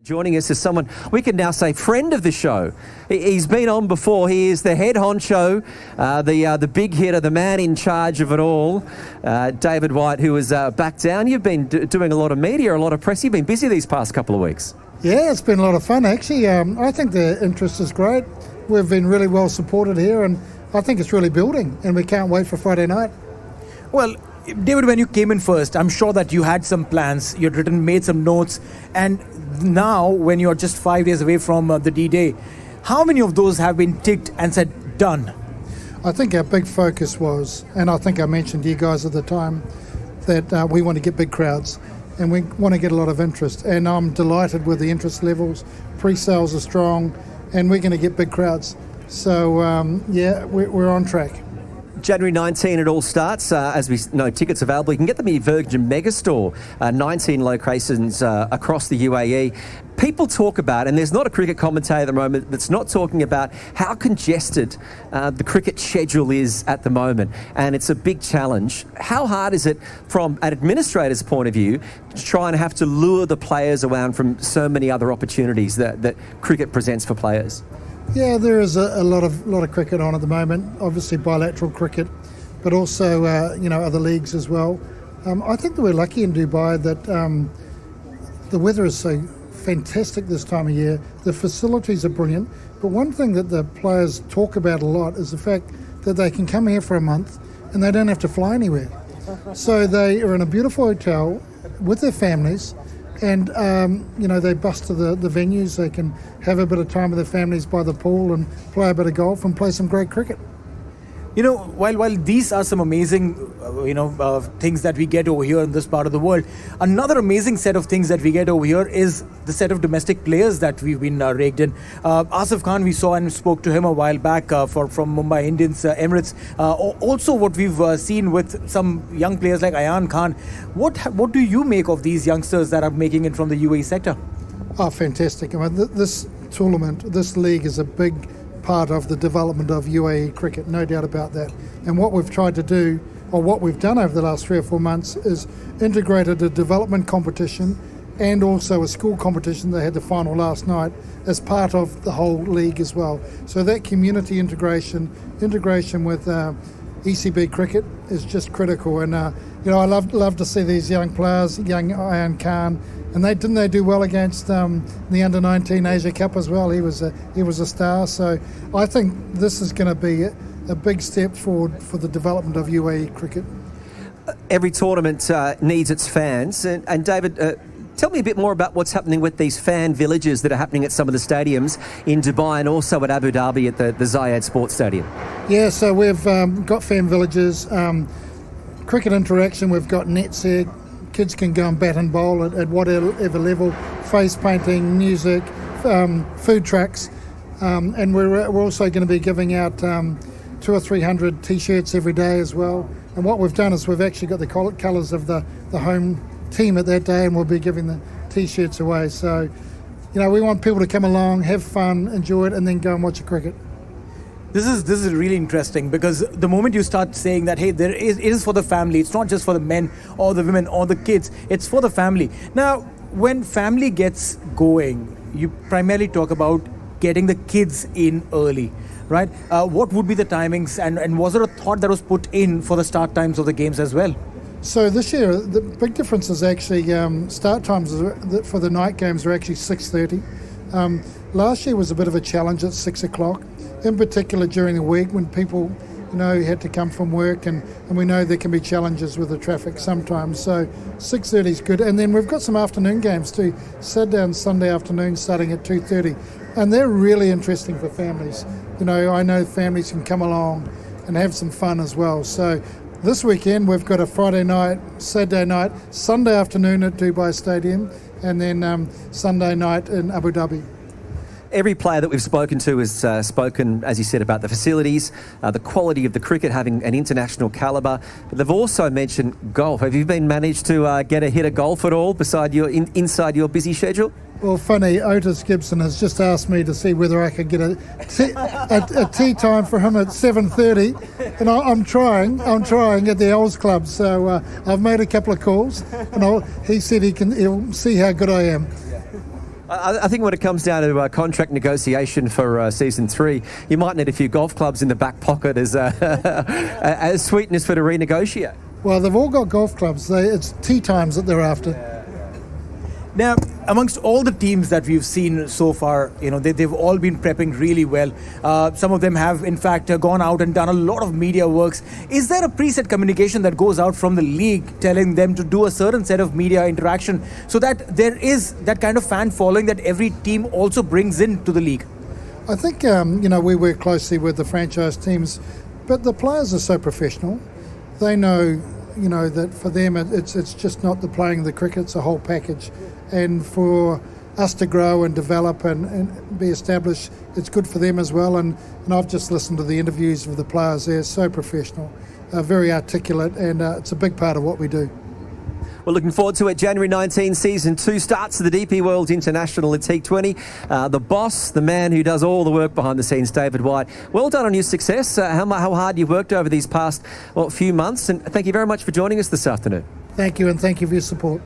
Joining us is someone we can now say friend of the show. He's been on before. He is the head honcho, the big hitter, the man in charge of it all, David White, who is back down. You've been doing a lot of media, a lot of press. You've been busy these past couple of weeks. Yeah, it's been a lot of fun actually. I think the interest is great. We've been really well supported here and I think it's really building and we can't wait for Friday night. Well, David, when you came in first, I'm sure that you had some plans, you'd made some notes, and now when you're just 5 days away from the D-Day, how many of those have been ticked and said, done? I think our big focus was, and I think I mentioned to you guys at the time, that we want to get big crowds and we want to get a lot of interest. And I'm delighted with the interest levels. Pre-sales are strong and we're going to get big crowds. So, we're on track. January 19 it all starts. As we know, tickets available. You can get them at your Virgin Megastore, 19 locations across the UAE. People talk about, and there's not a cricket commentator at the moment that's not talking about how congested the cricket schedule is at the moment. And it's a big challenge. How hard is it from an administrator's point of view to try and have to lure the players around from so many other opportunities that cricket presents for players? Yeah, there is a lot of cricket on at the moment. Obviously bilateral cricket, but also other leagues as well. I think that we're lucky in Dubai that the weather is so fantastic this time of year. The facilities are brilliant. But one thing that the players talk about a lot is the fact that they can come here for a month and they don't have to fly anywhere. So they are in a beautiful hotel with their families. And, they bust to the venues. They can have a bit of time with their families by the pool and play a bit of golf and play some great cricket. You know, while these are some amazing, things that we get over here in this part of the world, another amazing set of things that we get over here is the set of domestic players that we've been raked in. Asif Khan, we saw and spoke to him a while back from Mumbai Indians, Emirates. Also what we've seen with some young players like Ayan Khan. What do you make of these youngsters that are making it from the UAE sector? Oh, fantastic. I mean, this tournament, this league is a big part of the development of UAE cricket, no doubt about that. And what we've tried to do, or what we've done over the last 3 or 4 months, is integrated a development competition and also a school competition. They had the final last night as part of the whole league as well. So that community integration with ECB cricket is just critical. And I love to see these young players, young Ayan Khan. And they do well against the Under-19 Asia Cup as well. He was a star. So I think this is going to be a big step forward for the development of UAE cricket. Every tournament needs its fans. And David, tell me a bit more about what's happening with these fan villages that are happening at some of the stadiums in Dubai and also at Abu Dhabi at the Zayed Sports Stadium. Yeah, so we've got fan villages, cricket interaction. We've got nets here. Kids can go and bat and bowl at whatever level, face painting, music, food trucks, and we're also going to be giving out 200 or 300 T-shirts every day as well. And what we've done is we've actually got the colours of the home team at that day, and we'll be giving the T-shirts away. So, we want people to come along, have fun, enjoy it, and then go and watch the cricket. This is really interesting because the moment you start saying that, hey, it is for the family, it's not just for the men or the women or the kids, it's for the family. Now, when family gets going, you primarily talk about getting the kids in early, right? What would be the timings and was there a thought that was put in for the start times of the games as well? So this year, the big difference is actually start times for the night games are actually 6:30. Last year was a bit of a challenge at 6 o'clock. In particular during the week when people, had to come from work and we know there can be challenges with the traffic sometimes. So 6:30 is good. And then we've got some afternoon games too, Saturday and Sunday afternoon starting at 2:30. And they're really interesting for families. I know families can come along and have some fun as well. So this weekend we've got a Friday night, Saturday night, Sunday afternoon at Dubai Stadium and then Sunday night in Abu Dhabi. Every player that we've spoken to has spoken, as you said, about the facilities, the quality of the cricket having an international calibre. But they've also mentioned golf. Have you been managed to get a hit of golf at all beside inside your busy schedule? Well, funny, Otis Gibson has just asked me to see whether I could get a tea time for him at 7:30, and I'm trying at the Ols Club. So I've made a couple of calls, and he said he'll see how good I am. I think when it comes down to contract negotiation for season 3, you might need a few golf clubs in the back pocket as as sweetness for to renegotiate. Well, they've all got golf clubs. It's tee times that they're after. Now, amongst all the teams that we've seen so far, they've all been prepping really well. Some of them have, in fact, gone out and done a lot of media works. Is there a preset communication that goes out from the league telling them to do a certain set of media interaction so that there is that kind of fan following that every team also brings into the league? I think, we work closely with the franchise teams, but the players are so professional. They know, that for them it's just not the playing the cricket, it's a whole package. And for us to grow and develop and be established, it's good for them as well. And I've just listened to the interviews of the players. They're so professional, very articulate, and it's a big part of what we do. We're looking forward to it. January 19, Season 2 starts to the DP World International ILT20. The boss, the man who does all the work behind the scenes, David White. Well done on your success. How hard you've worked over these past few months. And thank you very much for joining us this afternoon. Thank you, and thank you for your support.